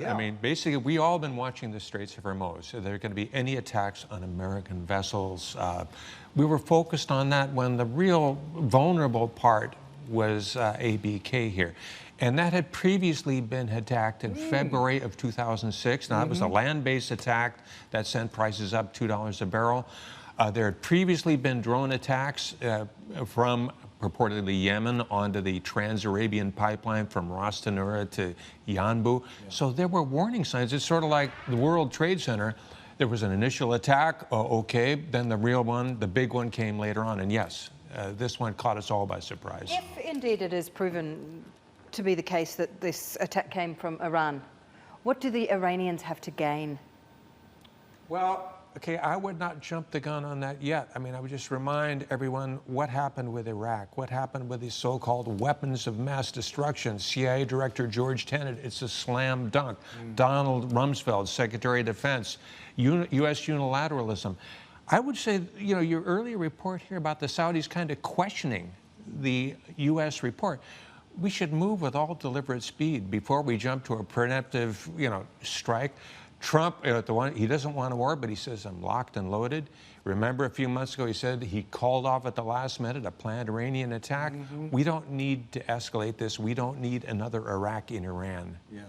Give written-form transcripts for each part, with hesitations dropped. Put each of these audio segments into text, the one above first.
Yeah. I mean, basically, we all been watching the Straits of Hormuz. So there are going to be any attacks on American vessels. We were focused on that when the real vulnerable part was ABK here. And that had previously been attacked in February of 2006. Now, that was a land-based attack that sent prices up $2 a barrel. There had previously been drone attacks from purportedly Yemen onto the Trans-Arabian pipeline from Ras Tanura to Yanbu. Yeah. So there were warning signs. It's sort of like the World Trade Center. There was an initial attack, okay, then the real one, the big one came later on. And yes, this one caught us all by surprise. If indeed it is proven to be the case that this attack came from Iran, what do the Iranians have to gain? Well, okay, I would not jump the gun on that yet. I mean, I would just remind everyone what happened with Iraq, what happened with these so-called weapons of mass destruction. CIA Director George Tenet, it's a slam dunk. Donald Rumsfeld, Secretary of Defense, U.S. unilateralism. I would say, you know, your earlier report here about the Saudis kind of questioning the U.S. report. We should move with all deliberate speed before we jump to a preemptive, you know, strike. Trump, he doesn't want a war, but he says, I'm locked and loaded. Remember a few months ago, he said he called off at the last minute a planned Iranian attack. We don't need to escalate this. We don't need another Iraq in Iran. Yeah.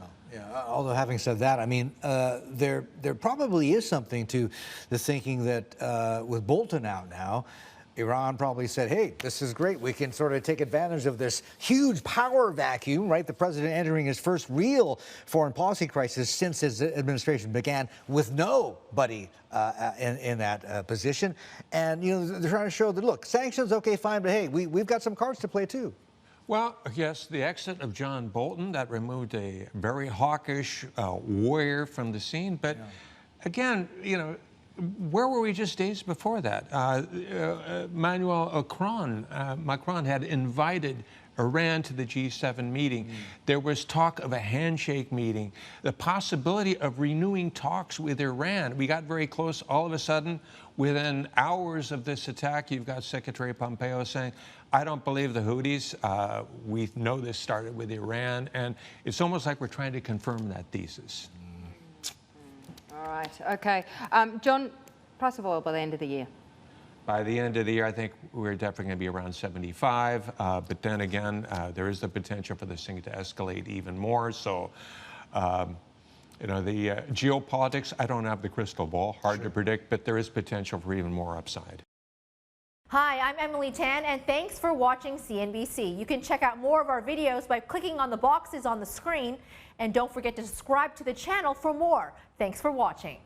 Although having said that, I mean, there probably is something to the thinking that with Bolton out now, Iran probably said, hey, this is great. We can sort of take advantage of this huge power vacuum, right? The president entering his first real foreign policy crisis since his administration began with nobody in that position. And, you know, they're trying to show that, look, sanctions, okay, fine, but hey, we've got some cards to play too. Well, yes, the exit of John Bolton, that removed a very hawkish warrior from the scene. But again, you know, where were we just days before that? Macron had invited Iran to the G7 meeting. There was talk of a handshake meeting, the possibility of renewing talks with Iran. We got very close. All of a sudden, within hours of this attack, you've got Secretary Pompeo saying, I don't believe the Houthis. We know this started with Iran. And it's almost like we're trying to confirm that thesis. All right, okay. John, price of oil by the end of the year? By the end of the year, I think we're definitely going to be around 75. But then again, there is the potential for this thing to escalate even more. So, you know, the geopolitics, I don't have the crystal ball, hard to predict, but there is potential for even more upside. Hi, I'm Emily Tan, and thanks for watching CNBC. You can check out more of our videos by clicking on the boxes on the screen, and don't forget to subscribe to the channel for more. Thanks for watching.